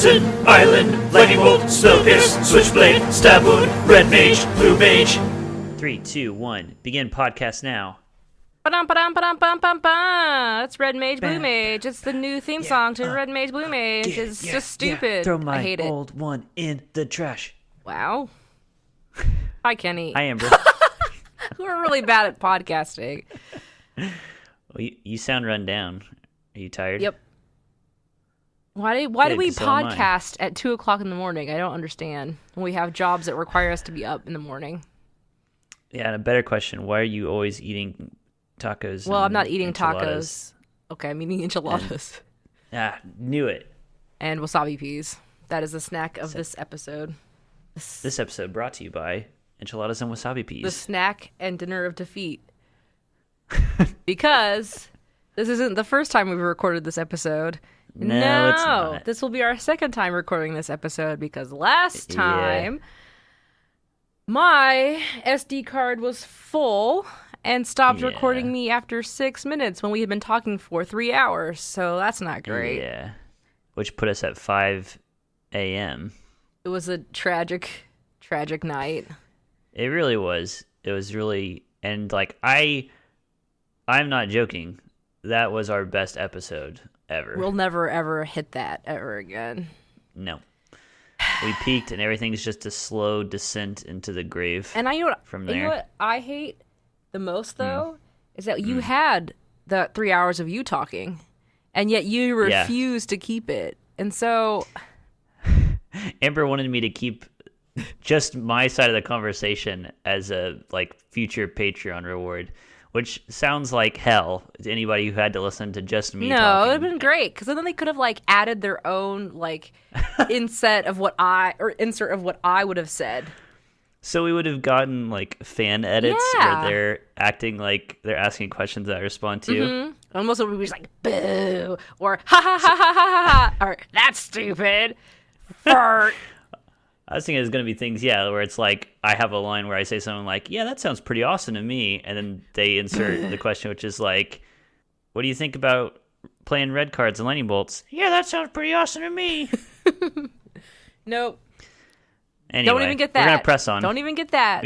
Mountain, Island, Lightning Bolt, Spell Pierce, Switchblade, Stab Wound, Red Mage, Blue Mage. 3, 2, 1. Begin podcast now. Ba-dum-ba-dum-ba-dum-ba-dum-ba. It's Red Mage, Blue Mage. It's the new theme song to Red Mage, Blue Mage. It's just stupid. Throw my I hate old one in the trash. Wow. Hi, Kenny. Hi, Amber. We're really bad at podcasting. Well, you sound run down. Are you tired? Yep. Why do we podcast at 2 o'clock in the morning? I don't understand. When we have jobs that require us to be up in the morning. Yeah, and a better question, why are you always eating tacos? Well, I'm not eating enchiladas? tacos. Okay, I'm eating enchiladas. Knew it. And wasabi peas. That is the snack of this episode. This episode brought to you by enchiladas and wasabi peas. The snack and dinner of defeat. Because this isn't the first time we've recorded this episode. No, it's not. This will be our second time recording this episode because last time my SD card was full and stopped recording me after 6 minutes when we had been talking for 3 hours. So that's not great. Yeah. Which put us at 5 a.m. It was a tragic night. It really was. It was really, and like I'm not joking. That was our best episode ever. We'll never ever hit that ever again. No. We peaked and everything's just a slow descent into the grave. And you know there. What I hate the most though is that you had the 3 hours of you talking, and yet you refused to keep it. And so Amber wanted me to keep just my side of the conversation as a future Patreon reward, which sounds like hell to anybody who had to listen to just me talking. No, it would have been great, because then they could have added their own insert of what I would have said. So we would have gotten fan edits where they're acting like they're asking questions that I respond to. Mm-hmm. Almost it would be just boo, or ha ha ha ha ha ha, or that's stupid. Fart. I was thinking it was going to be things, where it's I have a line where I say something like, yeah, that sounds pretty awesome to me. And then they insert the question, which is what do you think about playing red cards and lightning bolts? Yeah, that sounds pretty awesome to me. Nope. Anyway, don't even get that. We're going to press on. Don't even get that.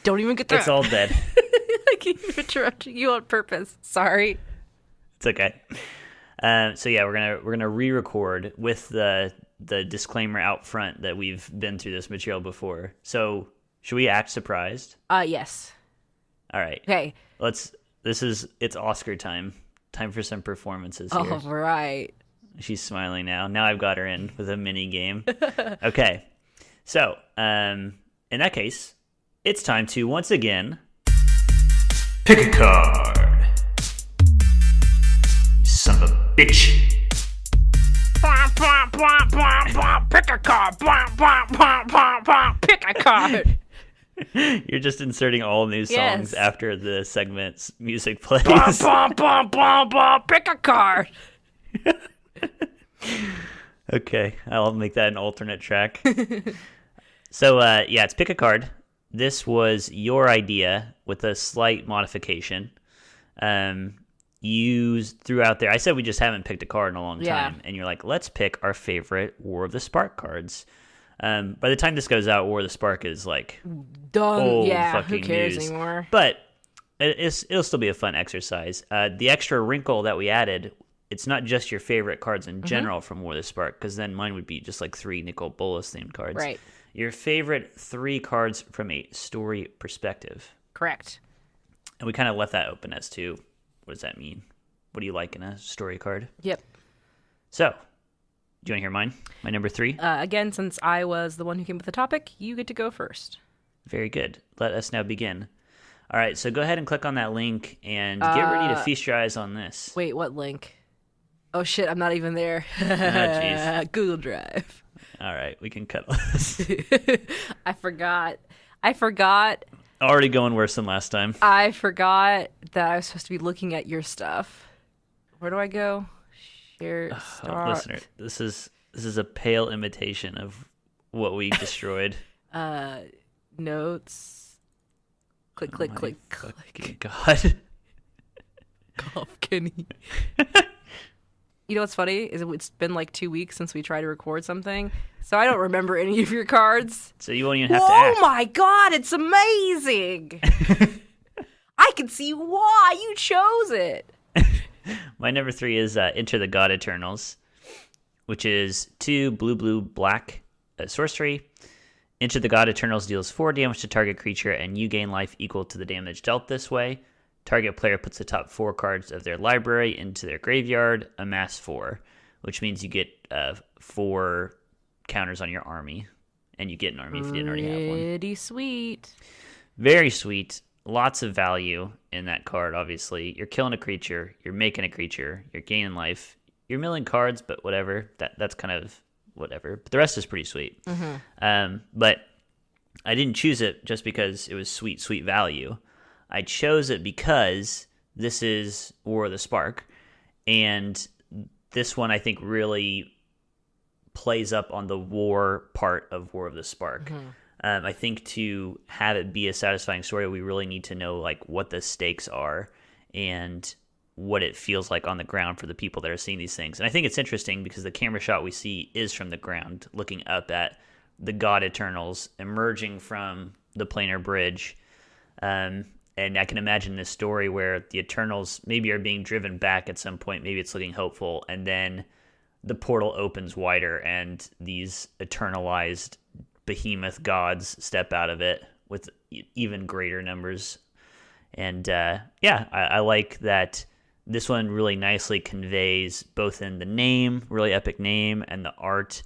Don't even get that. It's all dead. I keep interrupting you on purpose. Sorry. It's okay. So we're gonna re-record with the disclaimer out front that we've been through this material before. So should we act surprised? Yes. All right. Okay. It's Oscar time. Time for some performances here. All right. She's smiling now. Now I've got her in with a mini game. Okay. So, in that case, it's time to once again pick a card. You son of a bitch. Pick a card. Pick a card. You're just inserting all new songs after the segment's music plays. Pick a card. Okay, I'll make that an alternate track. So, it's pick a card. This was your idea with a slight modification. You threw out there, I said we just haven't picked a card in a long time. And you're like, let's pick our favorite War of the Spark cards. By the time this goes out, War of the Spark is done. Old Yeah, fucking who cares news. Anymore? But it'll still be a fun exercise. The extra wrinkle that we added, it's not just your favorite cards in general from War of the Spark, because then mine would be just 3 Nicol Bolas themed cards. Right. Your favorite 3 cards from a story perspective. Correct. And we kind of left that open as to what does that mean? What do you like in a story card? Yep. So, do you want to hear mine? My number 3? Again, since I was the one who came with the topic, you get to go first. Very good. Let us now begin. All right, so go ahead and click on that link and get ready to feast your eyes on this. Wait, what link? Oh shit, I'm not even there. Jeez. Google Drive. All right, we can cut this. I forgot. Already going worse than last time. I forgot that I was supposed to be looking at your stuff. Where do I go? Share. Start. Listener, this is a pale imitation of what we destroyed. Notes. Click, click, click, click. God. Cough, Kenny. You know what's funny is it's been like 2 weeks since we tried to record something, so I don't remember any of your cards. So you won't even have to act. Oh my god, it's amazing! I can see why you chose it. My number 3 is Enter the God Eternals, which is 2 blue, black sorcery. Enter the God Eternals deals 4 damage to target creature, and you gain life equal to the damage dealt this way. Target player puts the top 4 cards of their library into their graveyard, amass 4, which means you get 4 counters on your army, and you get an army if you didn't already have one. Pretty sweet. Very sweet. Lots of value in that card, obviously. You're killing a creature, you're making a creature, you're gaining life. You're milling cards, but whatever. That's kind of whatever. But the rest is pretty sweet. But I didn't choose it just because it was sweet value. I chose it because this is War of the Spark, and this one I think really plays up on the war part of War of the Spark. I think to have it be a satisfying story, we really need to know like what the stakes are and what it feels like on the ground for the people that are seeing these things. And I think it's interesting because the camera shot we see is from the ground, looking up at the God Eternals emerging from the planar bridge. And I can imagine this story where the Eternals maybe are being driven back at some point. Maybe it's looking hopeful. And then the portal opens wider and these eternalized behemoth gods step out of it with even greater numbers. And I like that this one really nicely conveys both in the name, really epic name, and the art,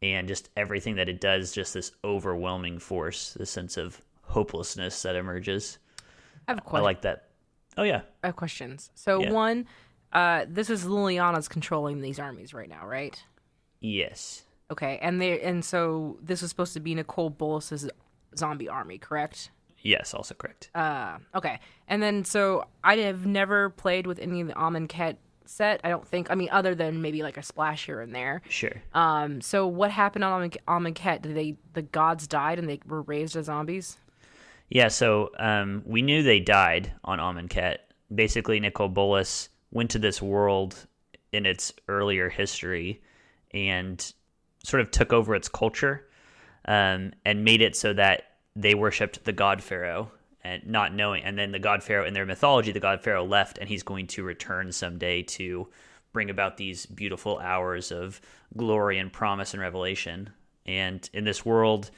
and just everything that it does, just this overwhelming force, this sense of hopelessness that emerges. I have a question. I like that. Oh, yeah. I have questions. So, Yeah. one, this is Liliana's controlling these armies right now, right? Yes. Okay, and so this is supposed to be Nicole Bolas's zombie army, correct? Yes, also correct. Okay. And then, so I have never played with any of the Amonkhet set, I don't think. I mean, other than maybe like a splash here and there. Sure. So what happened on Amonkhet? The gods died and they were raised as zombies? Yeah, so we knew they died on Amonkhet. Basically, Nicol Bolas went to this world in its earlier history and sort of took over its culture and made it so that they worshipped the god Pharaoh, and not knowing. And then the god Pharaoh, in their mythology, the god Pharaoh left, and he's going to return someday to bring about these beautiful hours of glory and promise and revelation. And in this world,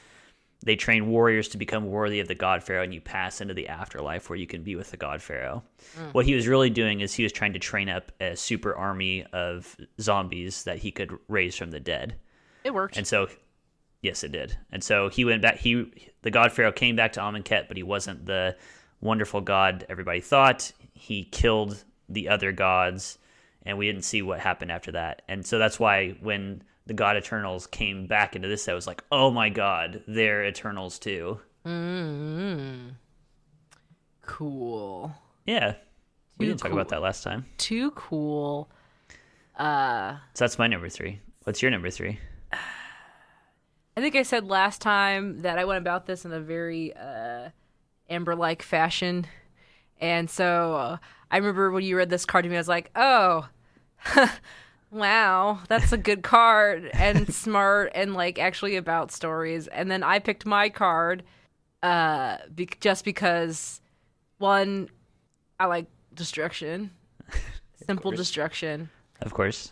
they train warriors to become worthy of the god Pharaoh, and you pass into the afterlife where you can be with the god Pharaoh. What he was really doing is he was trying to train up a super army of zombies that he could raise from the dead. It worked. And so, yes, it did. And so he went back. The god Pharaoh came back to Amonkhet, but he wasn't the wonderful god everybody thought. He killed the other gods, and we didn't see what happened after that. And so that's why when the God Eternals came back into this, I was like, oh my god, they're Eternals too. Cool. Yeah. We didn't talk cool. about that last time. Too cool. So that's my number 3. What's your number 3? I think I said last time that I went about this in a very Amber-like fashion. And so I remember when you read this card to me, I was like, oh, wow, that's a good card and smart and like actually about stories. And then I picked my card just because, one, I like destruction, simple destruction. Of course.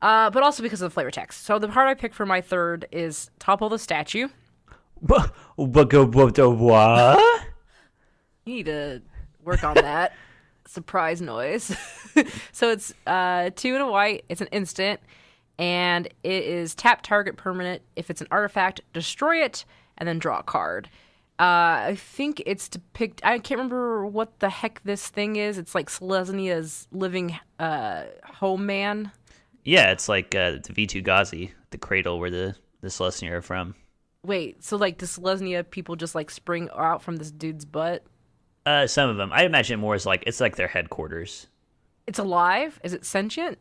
But also because of the flavor text. So the card I picked for my third is Topple the Statue. What? You need to work on that. Surprise noise. So it's 2 and a white. It's an instant. And it is tap target permanent. If it's an artifact, destroy it, and then draw a card. I think it's I can't remember what the heck this thing is. It's like Selesnia's living home man. Yeah, it's like the V2 Ghazi, the cradle where the Selesnya are from. Wait, so like the Selesnya people just like spring out from this dude's butt? Some of them. I imagine more as like, it's like their headquarters. It's alive? Is it sentient?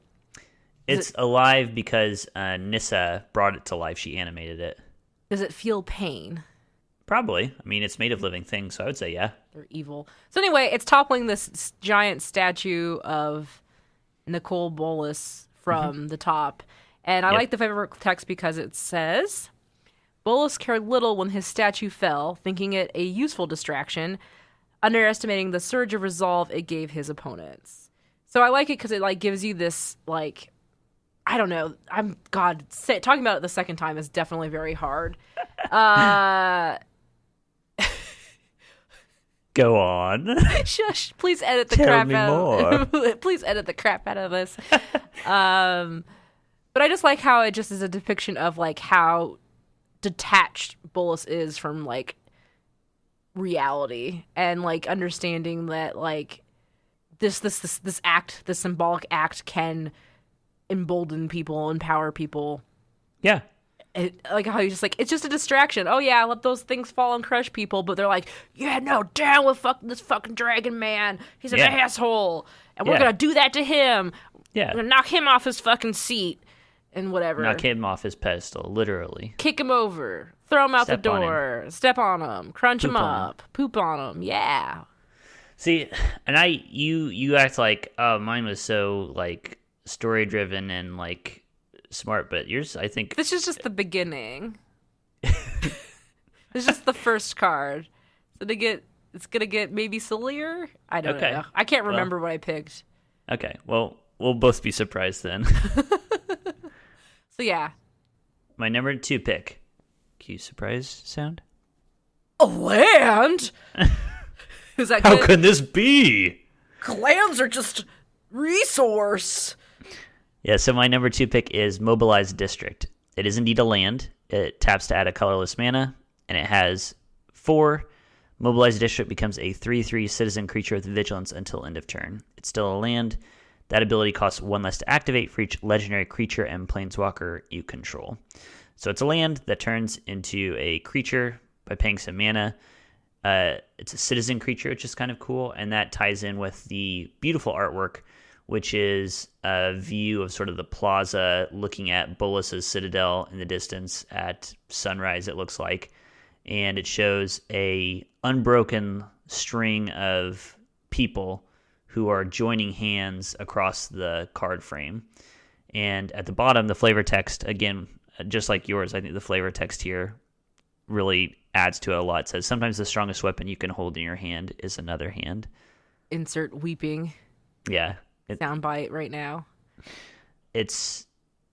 It's alive because Nissa brought it to life. She animated it. Does it feel pain? Probably. I mean, it's made of living things, so I would say yeah. They're evil. So anyway, it's toppling this giant statue of Nicol Bolas from the top. And I like the favorite text because it says, Bolas cared little when his statue fell, thinking it a useful distraction, underestimating the surge of resolve it gave his opponents. So I like it because it like gives you this like, I don't know. Talking about it the second time is definitely very hard. Go on. Shush! Please edit the Tell crap me out. more. Please edit the crap out of this. But I just like how it just is a depiction of like how detached Bolas is from like reality and like understanding that like this symbolic act can embolden people, empower people. Yeah. Like how he's just like, it's just a distraction. Oh yeah, let those things fall and crush people. But they're like, yeah, no, down with this fucking dragon man. He's an asshole, and we're gonna do that to him. Yeah, we're gonna knock him off his fucking seat and whatever. Knock him off his pedestal, literally. Kick him over, throw him out the door, step on him, crunch him up, poop on him. Yeah. See, and you act like, oh, mine was so like story driven and like smart, but yours, I think this is just the beginning. It's just the first card. So it's gonna get maybe sillier. I don't know. I can't remember what I picked. Okay, well, we'll both be surprised then. So yeah, my number 2 pick. Cue surprise sound. A land. Is that How good? can this be? Lands are just resource. Yeah, so my number 2 pick is Mobilized District. It is indeed a land. It taps to add a colorless mana, and it has 4. Mobilized District becomes a 3/3 citizen creature with vigilance until end of turn. It's still a land. That ability costs 1 less to activate for each legendary creature and planeswalker you control. So it's a land that turns into a creature by paying some mana. It's a citizen creature, which is kind of cool, and that ties in with the beautiful artwork, which is a view of sort of the plaza looking at Bolas's citadel in the distance at sunrise, it looks like. And it shows a unbroken string of people who are joining hands across the card frame. And at the bottom, the flavor text, again, just like yours, I think the flavor text here really adds to it a lot. It says, sometimes the strongest weapon you can hold in your hand is another hand. Insert weeping. Yeah. Soundbite right now.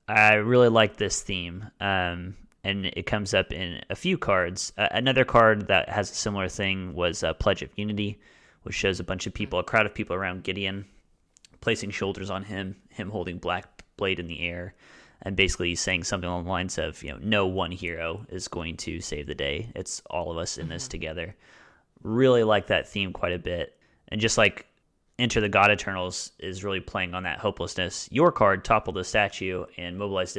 I really like this theme, and it comes up in a few cards. Another card that has a similar thing was Pledge of Unity, which shows a bunch of people, a crowd of people around Gideon, placing shoulders on him holding Black Blade in the air, and basically saying something along the lines of, no one hero is going to save the day. It's all of us in this together. Really like that theme quite a bit, and just like Enter the God Eternals is really playing on that hopelessness. Your card, Topple the Statue, and Mobilized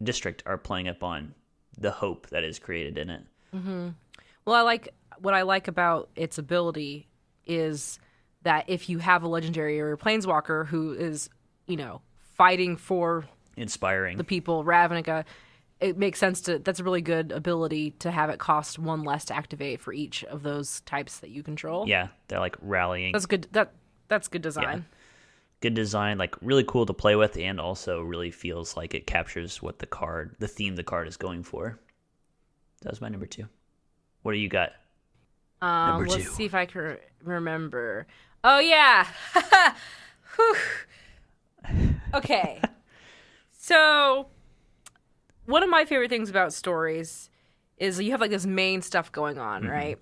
District are playing up on the hope that is created in it. Mm-hmm. Well, what I like about its ability is that if you have a legendary or a planeswalker who is, fighting for inspiring the people, Ravnica, it makes sense that's a really good ability to have it cost 1 less to activate for each of those types that you control. Yeah, they're like rallying. That's good. That's good design. Yeah. Good design, like really cool to play with, and also really feels like it captures what the theme the card is going for. That was my number 2. What do you got? Number 2. Let's see if I can remember. Oh yeah. Okay. So, one of my favorite things about stories is you have like this main stuff going on, right?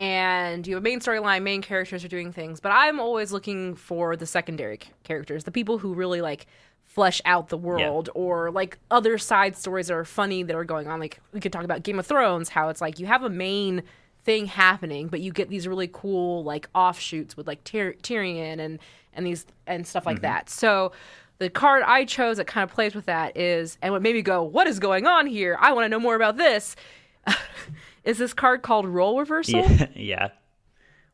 And you have a main storyline, main characters are doing things, but I'm always looking for the secondary characters, the people who really like flesh out the world, or like other side stories that are funny that are going on. Like we could talk about Game of Thrones, how it's like you have a main thing happening, but you get these really cool like offshoots with like Tyrion and stuff like that. So the card I chose that kind of plays with that is, and what made me go, what is going on here? I want to know more about this. Is this card called Role Reversal? Yeah.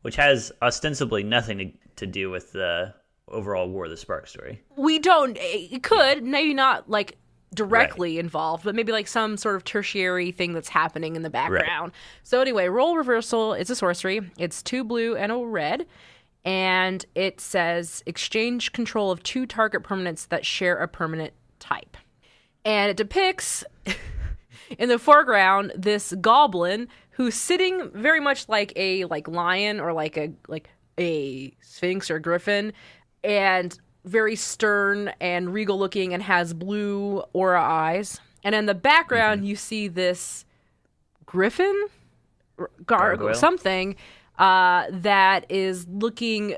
Which has ostensibly nothing to do with the overall War of the Spark story. It could, maybe not like directly involved, but maybe like some sort of tertiary thing that's happening in the background. Right. So anyway, Role Reversal is a sorcery. It's 2 blue and a red. and it says exchange control of 2 target permanents that share a permanent type. And it depicts in the foreground this goblin who's sitting very much like a lion or like a sphinx or griffin, and very stern and regal looking, and has blue aura eyes. And in the background, you see this griffin, gargoyle, something that is looking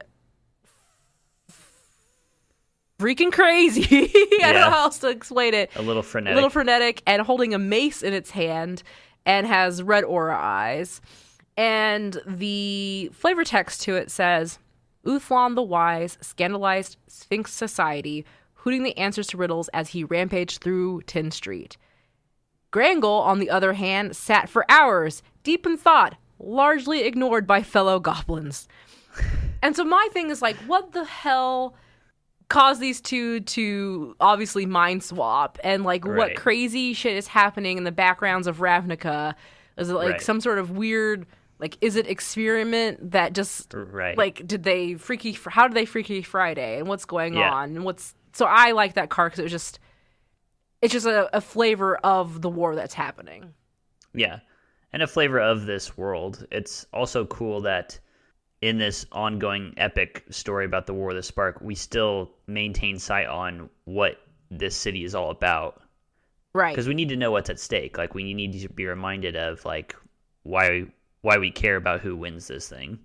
freaking crazy. I don't know how else to explain it. A little frenetic, and holding a mace in its hand, and has red aura eyes. And the flavor text to it says, Uthlan the Wise scandalized Sphinx society, hooting the answers to riddles as he rampaged through Tin Street. Grangle, on the other hand, sat for hours, deep in thought, largely ignored by fellow goblins. And so my thing is like, what the hell caused these two to obviously mind swap? And like, what crazy shit is happening in the backgrounds of Ravnica? Is it like some sort of weird, like, is it experiment that just, like, how did they Freaky Friday? And what's going on? And so I like that card because it's just a flavor of the war that's happening. Yeah. And a flavor of this world. It's also cool that in this ongoing epic story about the War of the Spark, we still maintain sight on what this city is all about. Right. Because we need to know what's at stake. Like, we need to be reminded of, like, why we care about who wins this thing.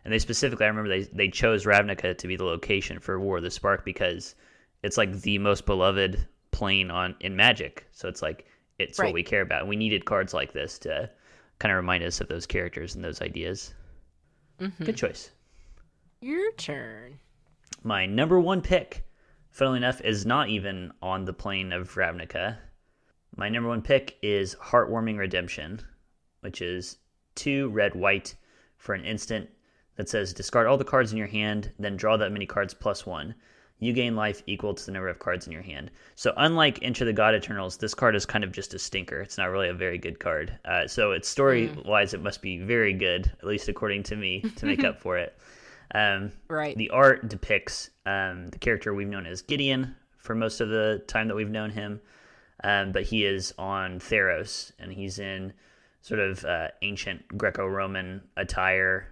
And they specifically, I remember they chose Ravnica to be the location for War of the Spark because it's, like, the most beloved plane in Magic. So it's, like, it's what we care about. And we needed cards like this to kind of remind us of those characters and those ideas. Mm-hmm. Good choice. Your turn. My number 1 pick, funnily enough, is not even on the plane of Ravnica. My number 1 pick is Heartwarming Redemption, which is 2 red-white for an instant that says discard all the cards in your hand, then draw that many cards plus 1. You gain life equal to the number of cards in your hand. So unlike Enter the God Eternals, this card is kind of just a stinker. It's not really a very good card. So its story-wise, it must be very good, at least according to me, to make up for it. The art depicts the character we've known as Gideon for most of the time that we've known him. But he is on Theros, and he's in sort of ancient Greco-Roman attire,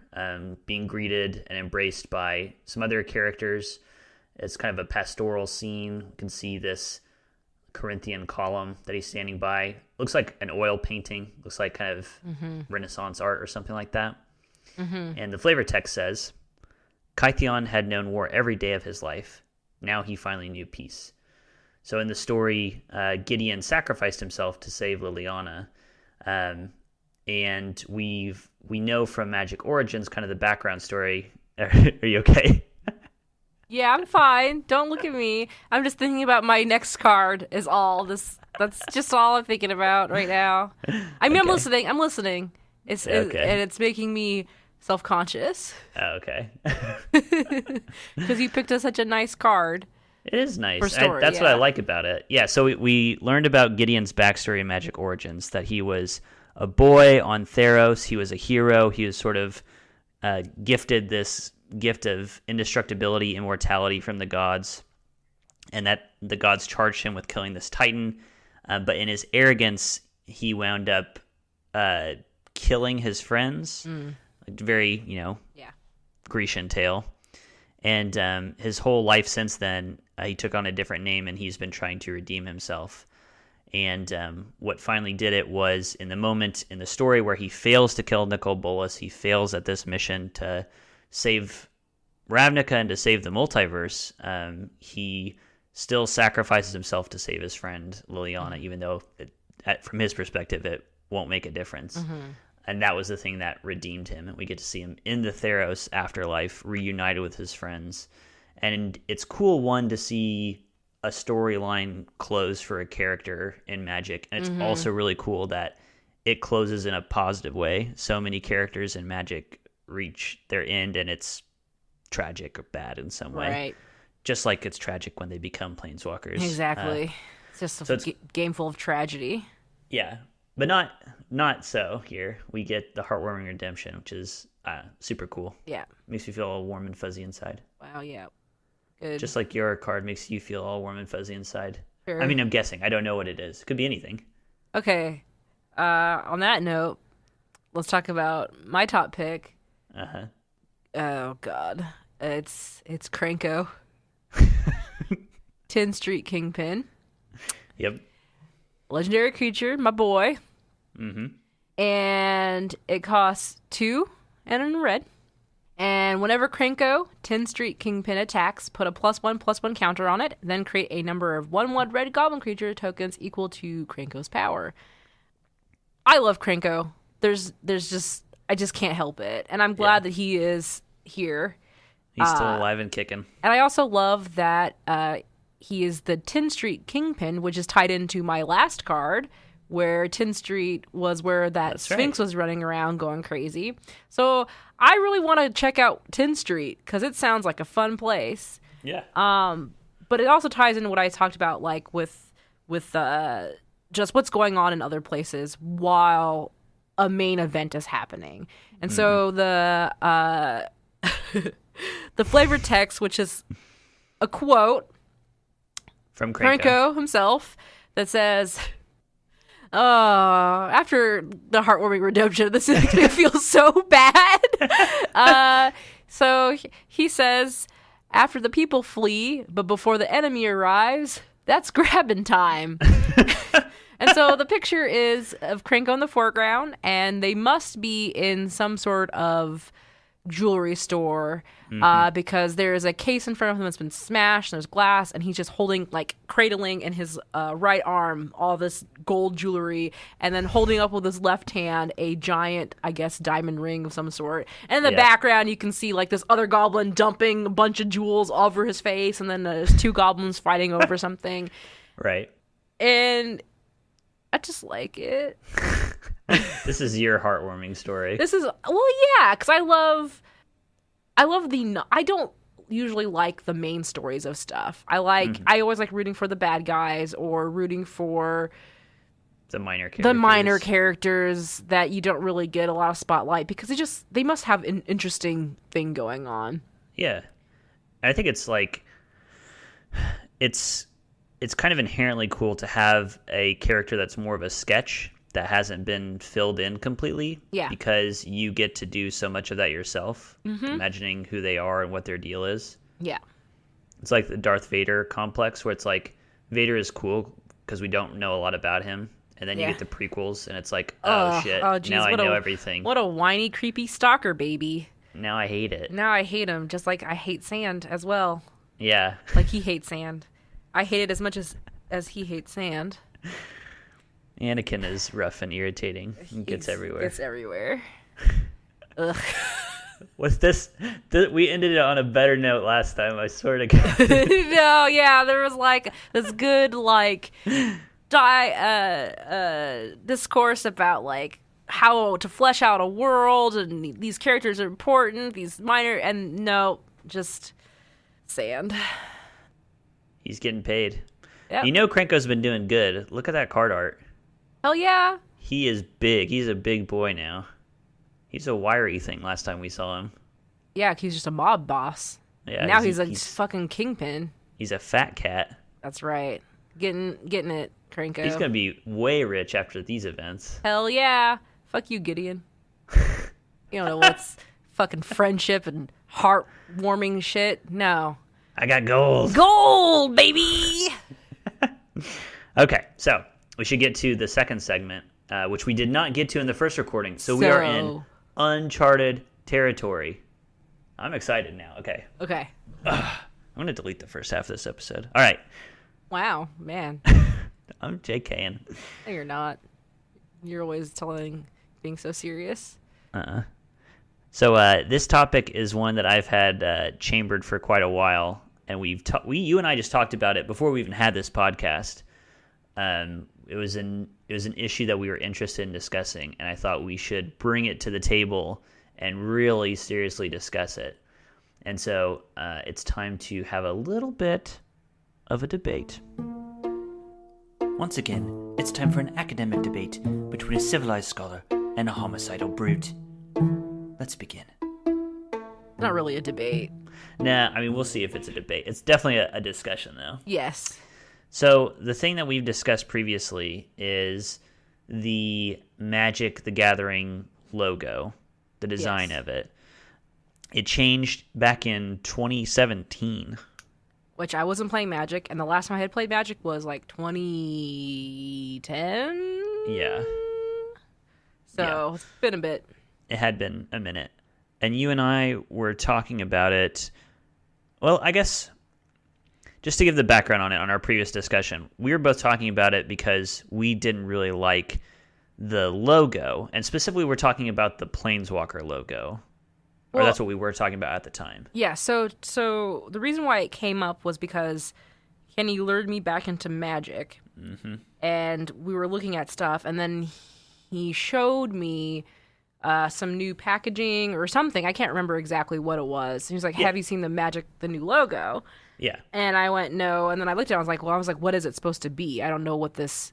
being greeted and embraced by some other characters. It's kind of a pastoral scene. You can see this Corinthian column that he's standing by. Looks like an oil painting. Looks like kind of Renaissance art or something like that. Mm-hmm. And the flavor text says, Kytheon had known war every day of his life. Now he finally knew peace. So in the story, Gideon sacrificed himself to save Liliana. And we know from Magic Origins kind of the background story. Are you okay? Yeah, I'm fine. Don't look at me. I'm just thinking about my next card is all this. That's just all I'm thinking about right now. I'm listening. And it's making me self-conscious. Oh, okay. Because you picked such a nice card. It is nice. That's what I like about it. Yeah, so we learned about Gideon's backstory in Magic Origins, that he was a boy on Theros. He was a hero. He was sort of gifted this gift of indestructibility, immortality from the gods, and that the gods charged him with killing this titan. But in his arrogance, he wound up killing his friends. Like very, Grecian tale. And his whole life since then, he took on a different name, and he's been trying to redeem himself. And what finally did it was in the moment in the story where he fails to kill Nicol Bolas, he fails at this mission to save Ravnica and to save the multiverse. He still sacrifices himself to save his friend Liliana, even though from his perspective it won't make a difference. Mm-hmm. And that was the thing that redeemed him, and we get to see him in the Theros afterlife, reunited with his friends. And it's cool, one, to see a storyline close for a character in Magic, and it's also really cool that it closes in a positive way. So many characters in Magic reach their end, and it's tragic or bad in some way. Right. Just like it's tragic when they become Planeswalkers. Exactly. It's just a game full of tragedy. Yeah. But not not so here. We get the heartwarming redemption, which is super cool. Yeah. Makes me feel all warm and fuzzy inside. Wow, yeah. Good. Just like your card makes you feel all warm and fuzzy inside. Sure. I mean, I'm guessing. I don't know what it is. Could be anything. Okay. On that note, let's talk about my top pick. Uh-huh. Oh God, it's Krenko, 10th Street Kingpin. Yep. Legendary creature, my boy. Mm-hmm. And it costs 2 and a red. And whenever Krenko, 10th Street Kingpin attacks, put a +1/+1 counter on it, then create a number of 1/1 red goblin creature tokens equal to Krenko's power. I love Krenko. I just can't help it. And I'm glad that he is here. He's still alive and kicking. And I also love that he is the 10th Street Kingpin, which is tied into my last card, where 10th Street was where that Sphinx was running around going crazy. So I really want to check out 10th Street because it sounds like a fun place. Yeah. But it also ties into what I talked about, like with just what's going on in other places while a main event is happening. And so the the flavored text, which is a quote from Krenko himself, that says, after the heartwarming redemption, this makes me feel so bad. So he says, after the people flee, but before the enemy arrives, that's grabbing time. And so the picture is of Krenko in the foreground, and they must be in some sort of jewelry store because there's a case in front of him that's been smashed, and there's glass, and he's just holding, like, cradling in his right arm all this gold jewelry, and then holding up with his left hand a giant, I guess, diamond ring of some sort. And in the background, you can see, like, this other goblin dumping a bunch of jewels all over his face, and then there's 2 goblins fighting over something. Right. And I just like it. This is your heartwarming story. This is, well, yeah, because I love I don't usually like the main stories of stuff. I always like rooting for the bad guys or rooting for the minor characters that you don't really get a lot of spotlight because they must have an interesting thing going on. Yeah. I think it's like, it's kind of inherently cool to have a character that's more of a sketch that hasn't been filled in completely. Yeah. Because you get to do so much of that yourself, imagining who they are and what their deal is. Yeah. It's like the Darth Vader complex where it's like Vader is cool because we don't know a lot about him. And then you get the prequels and it's like, oh shit, geez, now I know everything. What a whiny, creepy stalker baby. Now I hate it. Now I hate him, just like I hate sand as well. Yeah. Like he hates sand. I hate it as much as he hates sand. Anakin is rough and irritating. He gets everywhere. Gets everywhere. Ugh. Was this? We ended it on a better note last time, I swear to God. No, yeah, there was like this good discourse about like how to flesh out a world and these characters are important, these minor, and no, just sand. He's getting paid. Yep. You know Krenko's been doing good. Look at that card art. Hell yeah. He is big. He's a big boy now. He's a wiry thing last time we saw him. Yeah, he's just a mob boss. Yeah, now he's a fucking kingpin. He's a fat cat. That's right. Getting it, Krenko. He's going to be way rich after these events. Hell yeah. Fuck you, Gideon. You don't know what's fucking friendship and heartwarming shit. No. I got gold. Gold, baby! Okay, so we should get to the second segment, which we did not get to in the first recording. So we are in uncharted territory. I'm excited now. Okay. I'm going to delete the first half of this episode. All right. Wow, man. I'm JKing. No, you're not. You're always being so serious. So this topic is one that I've had chambered for quite a while, and you and I just talked about it before we even had this podcast. It was an issue that we were interested in discussing, and I thought we should bring it to the table and really seriously discuss it. And so it's time to have a little bit of a debate. Once again, it's time for an academic debate between a civilized scholar and a homicidal brute. Let's begin. Not really a debate. Nah, I mean, we'll see if it's a debate. It's definitely a discussion, though. Yes. So the thing that we've discussed previously is the Magic the Gathering logo, the design of it. It changed back in 2017. Which I wasn't playing Magic, and the last time I had played Magic was like 2010? Yeah. So it's been a bit. It had been a minute. And you and I were talking about it. Well, I guess just to give the background on it, on our previous discussion, we were both talking about it because we didn't really like the logo. And specifically, we're talking about the Planeswalker logo. Or that's what we were talking about at the time. Yeah, so the reason why it came up was because Kenny lured me back into Magic. Mm-hmm. And we were looking at stuff, and then he showed me some new packaging or something. I can't remember exactly what it was. He was like, have you seen the new logo? Yeah. And I went, no. And then I looked at it, I was like, what is it supposed to be? I don't know what this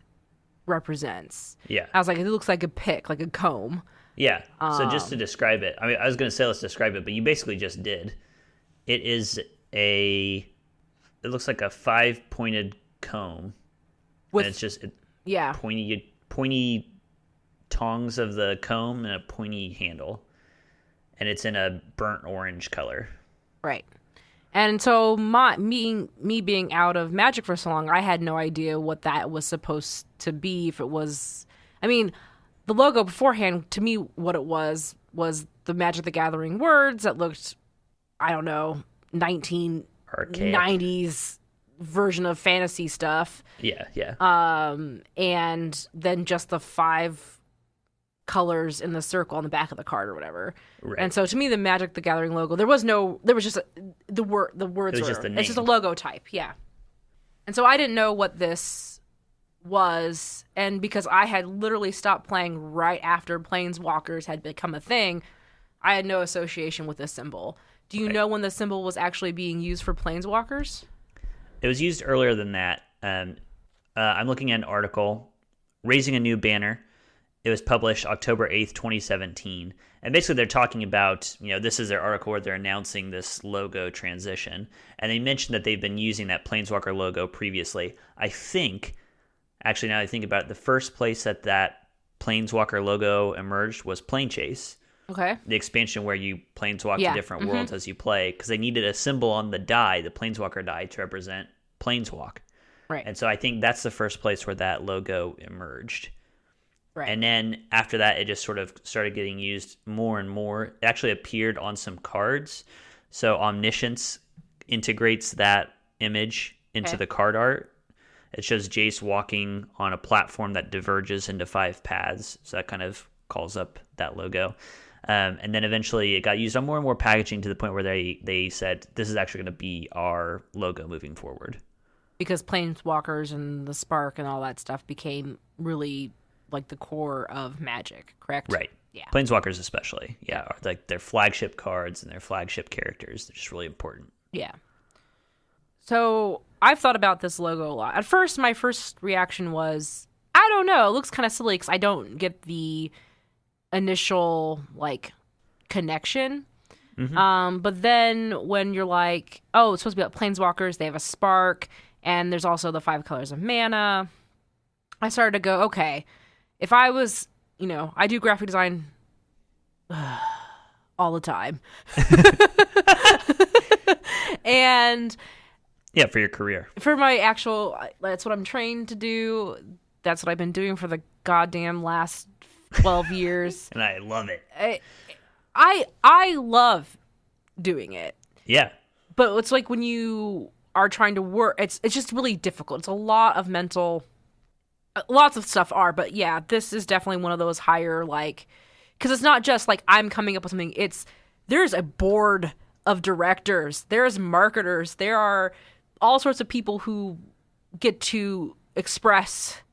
represents. Yeah. I was like, it looks like a pick, like a comb. Yeah. So just to describe it, I mean, I was going to say let's describe it, but you basically just did. It is it looks like a 5-pointed comb. And it's just pointy tongs of the comb and a pointy handle. And it's in a burnt orange color. Right. And so me being out of Magic for so long, I had no idea what that was supposed to be. If it was, I mean, the logo beforehand, to me, what it was the Magic the Gathering words that looked, I don't know, 1990s version of fantasy stuff. Yeah. And then just the 5 colors in the circle on the back of the card or whatever. Right. And so to me, the Magic the Gathering logo, there was just the words. It's just a logo type. Yeah. And so I didn't know what this was, and because I had literally stopped playing right after Planeswalkers had become a thing, I had no association with this symbol. Do you know when the symbol was actually being used for Planeswalkers? It was used earlier than that. I'm looking at an article, Raising a New Banner. It was published October 8th, 2017. And basically they're talking about, this is their article where they're announcing this logo transition. And they mentioned that they've been using that Planeswalker logo previously. I think, actually now that I think about it, the first place that Planeswalker logo emerged was Plane Chase. Okay. The expansion where you planeswalk to different worlds as you play, because they needed a symbol on the die, the Planeswalker die, to represent Planeswalk. Right. And so I think that's the first place where that logo emerged. Right. And then after that, it just sort of started getting used more and more. It actually appeared on some cards. So Omniscience integrates that image into the card art. It shows Jace walking on a platform that diverges into 5 paths. So that kind of calls up that logo. And then eventually it got used on more and more packaging to the point where they said, this is actually going to be our logo moving forward. Because Planeswalkers and the Spark and all that stuff became really like the core of Magic, correct? Right. Yeah. Planeswalkers especially. Yeah. Are like their flagship cards and their flagship characters. They're just really important. Yeah. So I've thought about this logo a lot. At first, my first reaction was, I don't know, it looks kind of silly because I don't get the initial, connection. Mm-hmm. But then when you're like, oh, it's supposed to be about Planeswalkers, they have a spark, and there's also the 5 colors of mana, I started to go, okay, if I was, I do graphic design all the time. And yeah, for your career. For my actual, that's what I'm trained to do. That's what I've been doing for the goddamn last 12 years. And I love it. I love doing it. Yeah. But it's like when you are trying to work, it's just really difficult. It's a lot of mental, lots of stuff are, but yeah, this is definitely one of those higher, because it's not just I'm coming up with something. There's a board of directors, there's marketers, there are all sorts of people who get to express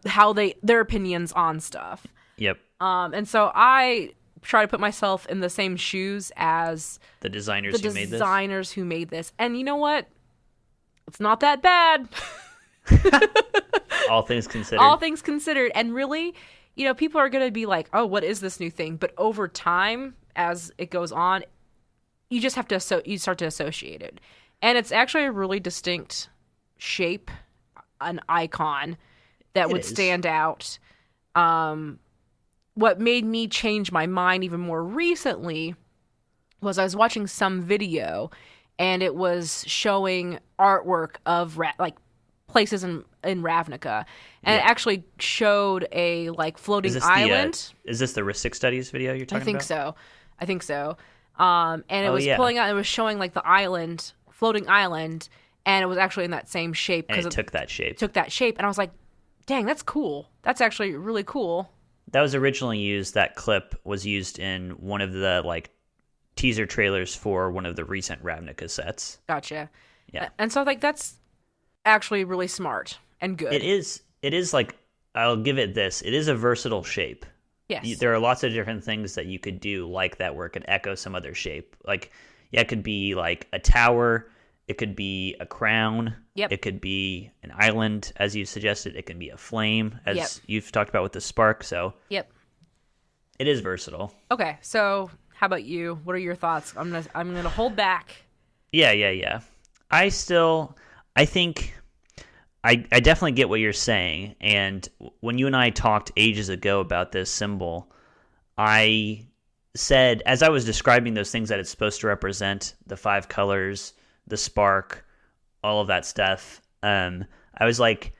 how their opinions on stuff. Yep. And so I try to put myself in the same shoes as the designers who made this. And you know what? It's not that bad. All things considered. All things considered. And really, people are going to be like, oh, what is this new thing? But over time, as it goes on, you just have to, you start to associate it. And it's actually a really distinct shape, an icon that would stand out. What made me change my mind even more recently was I was watching some video, and it was showing artwork of places in Ravnica, and it actually showed a floating island. Is this the Ristic Studies video you're talking about? I think so. And it was pulling out. It was showing the island, floating island, and it was actually in that same shape. And it took that shape. And I was like, "Dang, that's cool. That's actually really cool." That was originally used. That clip was used in one of the teaser trailers for one of the recent Ravnica sets. Gotcha. Yeah. And so that's actually really smart and good. It is I'll give it this. It is a versatile shape. Yes. There are lots of different things that you could do like that where it could echo some other shape. It could be a tower. It could be a crown. Yep. It could be an island, as you suggested. It can be a flame, as you've talked about with the spark. So yep. It is versatile. Okay, so how about you? What are your thoughts? I'm gonna hold back. Yeah. I think I definitely get what you're saying. And when you and I talked ages ago about this symbol, I said, as I was describing those things that it's supposed to represent, the 5 colors, the spark, all of that stuff, I was like,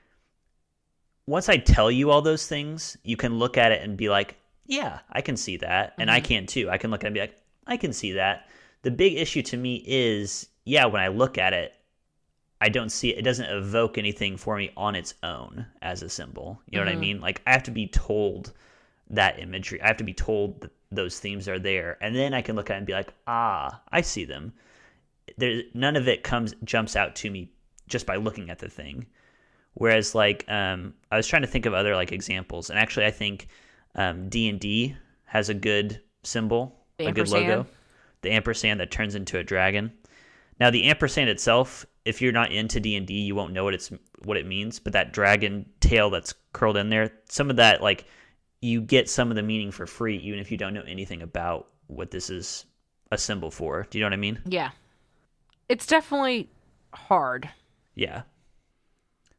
once I tell you all those things, you can look at it and be like, yeah, I can see that. And I can too. I can look at it and be like, I can see that. The big issue to me is, when I look at it, I don't see it. It doesn't evoke anything for me on its own as a symbol. You know what I mean? I have to be told that imagery. I have to be told that those themes are there. And then I can look at it and be like, I see them. None of it jumps out to me just by looking at the thing. Whereas I was trying to think of other examples. And actually I think D&D has a good symbol, a good logo. The ampersand that turns into a dragon. Now the ampersand itself, if you're not into D&D, you won't know what it means. But that dragon tail that's curled in there, some of that, you get some of the meaning for free, even if you don't know anything about what this is a symbol for. Do you know what I mean? Yeah. It's definitely hard. Yeah.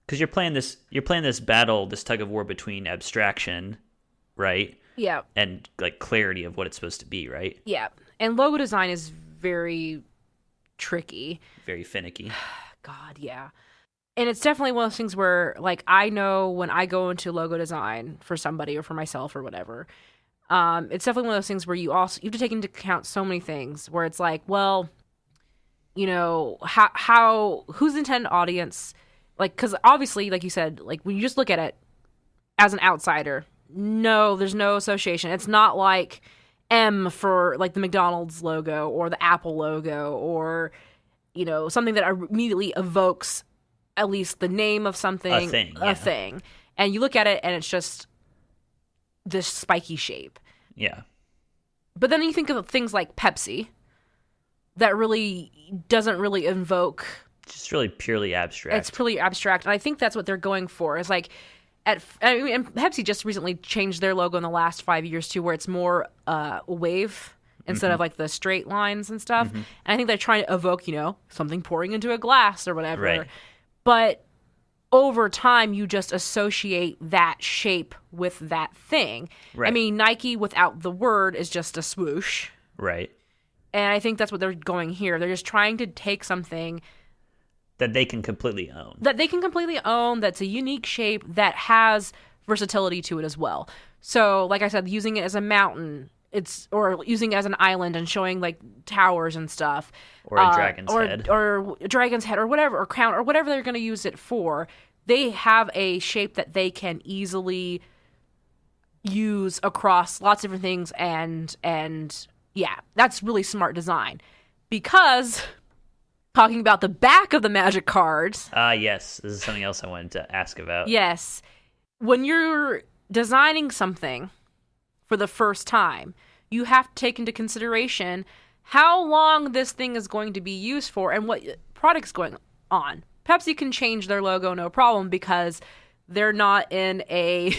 Because you're playing this battle, this tug of war between abstraction, right? Yeah. And clarity of what it's supposed to be, right? Yeah. And logo design is very tricky. Very finicky. God, yeah. And it's definitely one of those things where I know when I go into logo design for somebody or for myself or whatever, it's definitely one of those things where you have to take into account so many things where it's how who's the intended audience, because obviously, like you said, when you just look at it as an outsider, no, there's no association. It's not like M for the McDonald's logo or the Apple logo or something that immediately evokes at least the name of something, a thing. And you look at it and it's just this spiky shape. Yeah. But then you think of things like Pepsi that really doesn't really invoke. Just really purely abstract. It's purely abstract. And I think that's what they're going for. Is and Pepsi just recently changed their logo in the last 5 years too, where it's more a wave instead of the straight lines and stuff. And I think they're trying to evoke, something pouring into a glass or whatever. Right. But over time, you just associate that shape with that thing. Right. I mean, Nike without the word is just a swoosh. Right. And I think that's what they're going here. They're just trying to take something that they can completely own. That's a unique shape that has versatility to it as well. So, like I said, using it as a mountain, or using it as an island and showing towers and stuff. Or a dragon's head. Or a dragon's head or whatever, or crown, or whatever they're going to use it for. They have a shape that they can easily use across lots of different things, and yeah, that's really smart design. Because talking about the back of the Magic cards. Yes, this is something else I wanted to ask about. Yes. When you're designing something for the first time, you have to take into consideration how long this thing is going to be used for and what product's going on. Pepsi can change their logo no problem because they're not in a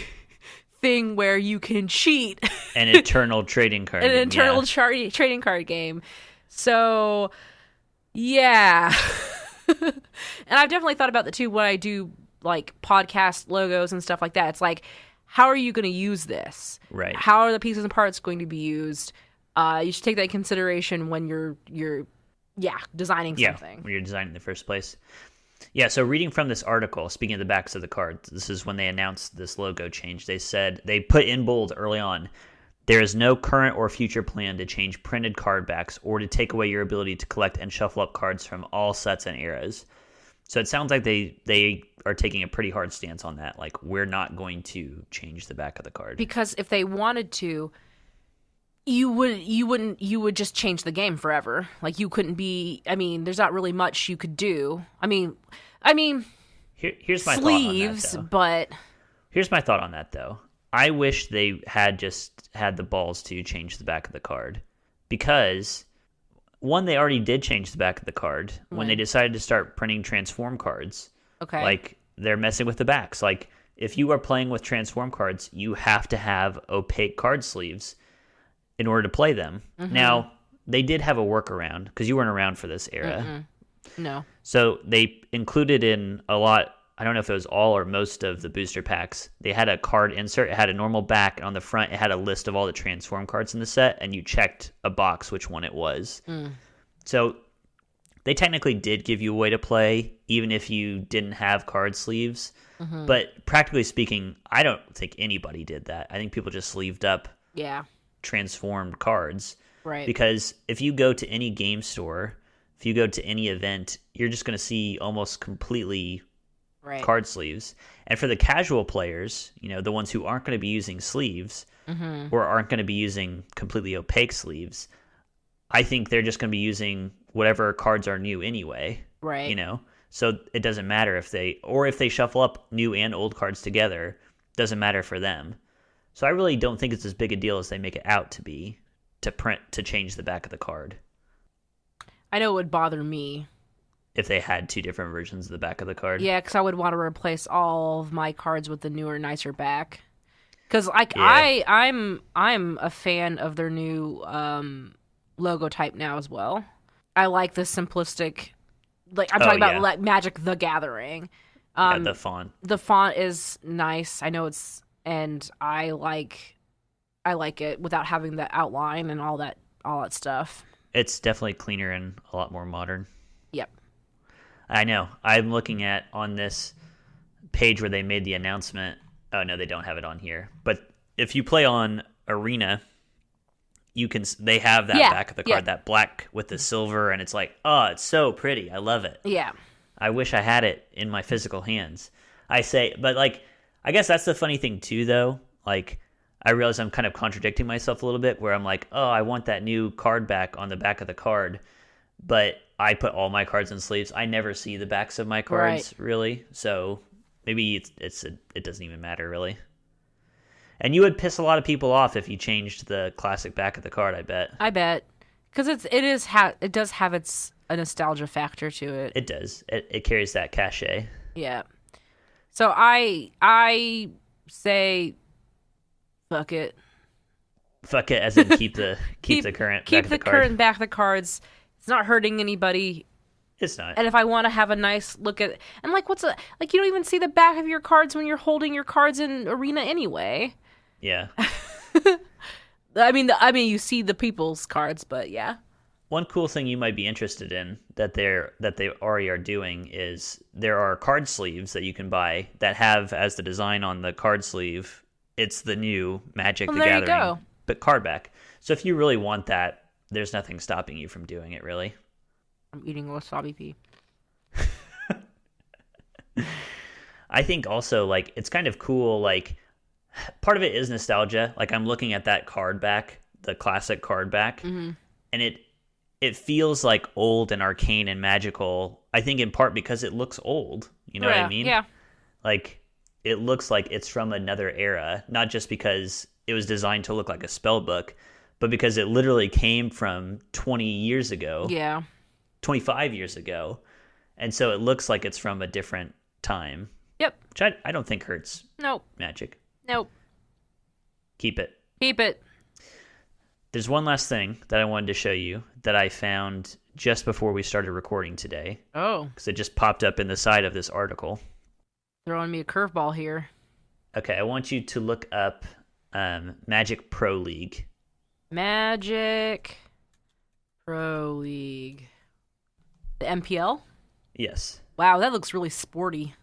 thing where you can cheat. An eternal trading card An game, eternal trading card game. So, yeah. And I've definitely thought about that too when I do like podcast logos and stuff like that. It's like, how are you going to use this? Right. How are the pieces and parts going to be used? You should take that in consideration when you're designing something. When you're designing in the first place. Yeah, so reading from this article, speaking of the backs of the cards, this is when they announced this logo change. They said, they put in bold early on, there is no current or future plan to change printed card backs or to take away your ability to collect and shuffle up cards from all sets and eras. So it sounds like they are taking a pretty hard stance on that. Like, we're not going to change the back of the card. Because if they wanted to, you would just change the game forever. Like, you couldn't be, I mean, there's not really much you could do. I mean here's my sleeves, thought on that, but here's my thought on that though. I wish they had just had the balls to change the back of the card, because one, they already did change the back of the card when they decided to start printing transform cards. Okay. Like, they're messing with the backs. Like, if you are playing with transform cards, you have to have opaque card sleeves in order to play them. Mm-hmm. Now, they did have a workaround, because you weren't around for this era. Mm-mm. No. So they included in a lot, I don't know if it was all or most of the booster packs, they had a card insert. It had a normal back, and on the front, it had a list of all the transform cards in the set, and you checked a box which one it was. So they technically did give you a way to play, even if you didn't have card sleeves. Mm-hmm. But practically speaking, I don't think anybody did that. I think people just sleeved up transformed cards. Right. Because if you go to any game store, if you go to any event, you're just going to see almost completely card sleeves. And for the casual players, the ones who aren't going to be using sleeves or aren't going to be using completely opaque sleeves, I think they're just going to be using whatever cards are new anyway. Right. So it doesn't matter if they shuffle up new and old cards together, doesn't matter for them. So I really don't think it's as big a deal as they make it out to be, to change the back of the card. I know it would bother me if they had two different versions of the back of the card. Yeah, because I would want to replace all of my cards with the newer, nicer back. Because I'm a fan of their new logo type now as well. I like the simplistic, like I'm talking about like Magic the Gathering. The font. The font is nice. I know it's, and I like it without having the outline and all that stuff. It's definitely cleaner and a lot more modern. Yep. I know. I'm looking at on this page where they made the announcement. Oh no, they don't have it on here. But if you play on Arena, they have that back of the card, that black with the silver, and it's like, oh, it's so pretty. I love it. Yeah. I wish I had it in my physical hands. But like, I guess that's the funny thing too, though. Like, I realize I'm kind of contradicting myself a little bit, where I'm like, oh, I want that new card back on the back of the card, but I put all my cards in sleeves. I never see the backs of my cards, really. So maybe it doesn't even matter, really. And you would piss a lot of people off if you changed the classic back of the card, I bet. I bet. Because it does have a nostalgia factor to it. It does. It carries that cachet. Yeah. So I say, fuck it. Fuck it, as in keep the current back of the card. Keep the current back of the cards. It's not hurting anybody. It's not. And if I want to have a nice look at, and like, you don't even see the back of your cards when you're holding your cards in Arena anyway. Yeah. I mean, you see the people's cards, but yeah. One cool thing you might be interested in that they already are doing is there are card sleeves that you can buy that have as the design on the card sleeve, it's the new Magic the Gathering, you go. But card back. So if you really want that, there's nothing stopping you from doing it, really. I'm eating wasabi pea. I think also, like, it's kind of cool, like, part of it is nostalgia. Like, I'm looking at that card back, the classic card back, and it feels like old and arcane and magical, I think in part because it looks old. You know what I mean? Yeah. Like, it looks like it's from another era, not just because it was designed to look like a spell book, but because it literally came from 20 years ago. Yeah. 25 years ago. And so it looks like it's from a different time. Yep. Which I don't think hurts Nope. Magic. Nope. Keep it. Keep it. There's one last thing that I wanted to show you that I found just before we started recording today. Oh. Because it just popped up in the side of this article. Throwing me a curveball here. Okay, I want you to look up Magic Pro League. Magic Pro League. The MPL? Yes. Wow, that looks really sporty.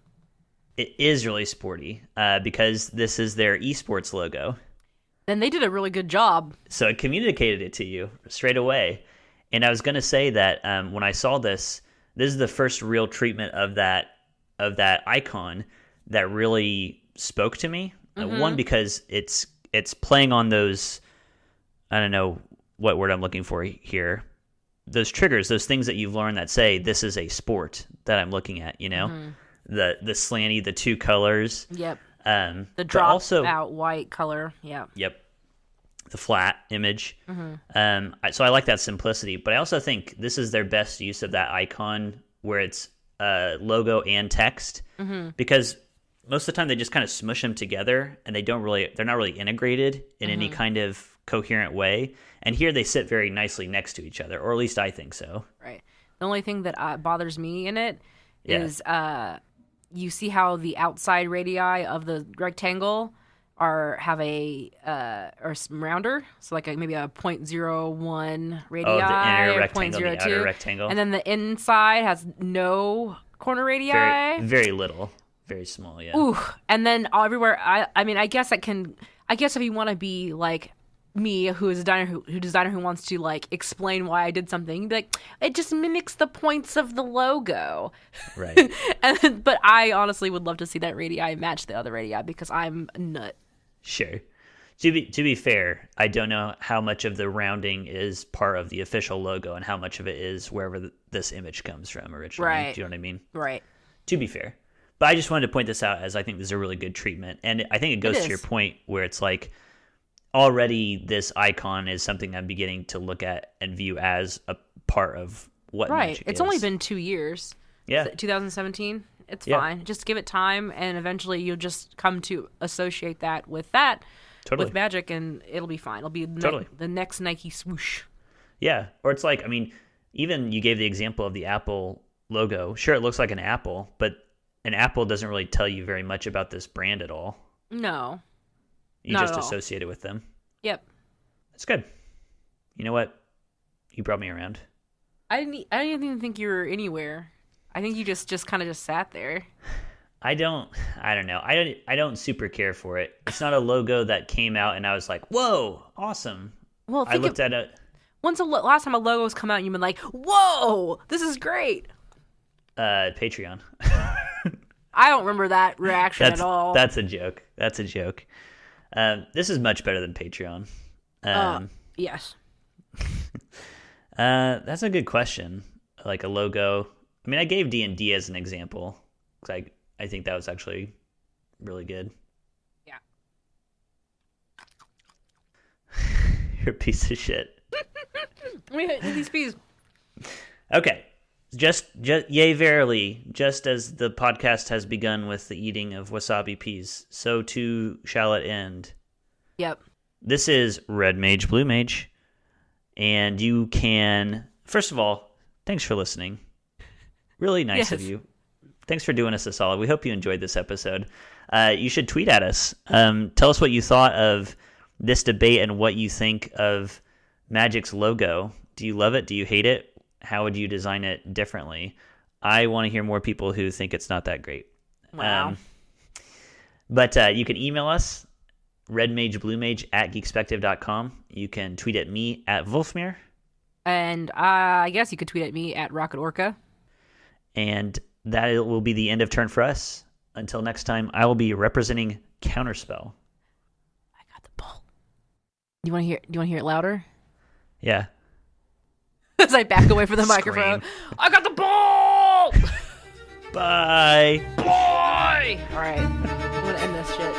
It is really sporty because this is their esports logo. Then they did a really good job. So it communicated it to you straight away. And I was going to say that when I saw this is the first real treatment of that icon that really spoke to me. One, because it's playing on those, I don't know what word I'm looking for here, those triggers, those things that you've learned that say this is a sport that I'm looking at, you know? The slanty, the two colors. Yep. The drop out white color. Yeah. Yep. The flat image. So I like that simplicity, but I also think this is their best use of that icon where it's logo and text, because most of the time they just kind of smush them together and they're not really integrated in any kind of coherent way. And here they sit very nicely next to each other, or at least I think so. Right. The only thing that bothers me in it is you see how the outside radii of the rectangle have a rounder, so like maybe a 0.01 radii, the inner or rectangle, 0.02, the outer rectangle, and then the inside has no corner radii. Very, very little, very small. Yeah. Ooh, and then everywhere. I mean, I guess if you want to be like me, who is a designer who wants to like explain why I did something, you'd be like, it just mimics the points of the logo, right? But I honestly would love to see that radii match the other radii because I'm a nut. Sure. To be fair, I don't know how much of the rounding is part of the official logo and how much of it is wherever this image comes from originally. Right. Do you know what I mean? Right. To be fair, but I just wanted to point this out as I think this is a really good treatment, and I think it goes to your point where it's like, already this icon is something I'm beginning to look at and view as a part of what Magic It's is. only been 2 years. Yeah. 2017. It's fine. Just give it time, and eventually you'll just come to associate that with with Magic, and it'll be fine. It'll be the next Nike swoosh. Yeah. Or it's like, I mean, even you gave the example of the Apple logo. Sure, it looks like an apple, but an apple doesn't really tell you very much about this brand at all. No. You just associate it with them. Yep. That's good. You know what? You brought me around. I didn't even think you were anywhere. I think you just kind of sat there. I don't know. I don't super care for it. It's not a logo that came out and I was like, whoa, awesome. Well, I looked at it. Last time a logo's come out and you've been like, whoa, this is great. Patreon. I don't remember that reaction at all. That's a joke. This is much better than Patreon. Yes. That's a good question. Like a logo. I mean, I gave D&D as an example because I think that was actually really good. Yeah. You're a piece of shit. These peas. Okay. Just yea verily, just as the podcast has begun with the eating of wasabi peas, so too shall it end. Yep. This is Red Mage, Blue Mage, and you can, first of all, thanks for listening. Really nice of you. Thanks for doing us a solid. We hope you enjoyed this episode. You should tweet at us. Tell us what you thought of this debate and what you think of Magic's logo. Do you love it? Do you hate it? How would you design it differently? I want to hear more people who think it's not that great. Wow. But you can email us, redmagebluemage@geekspective.com. You can tweet at me at Wolfmere. And I guess you could tweet at me at Rocket Orca. And that will be the end of turn for us. Until next time, I will be representing Counterspell. I got the ball. Do you want to hear it louder? Yeah. As I back away from the microphone. I got the ball! Bye. Bye! All right. I'm going to end this shit.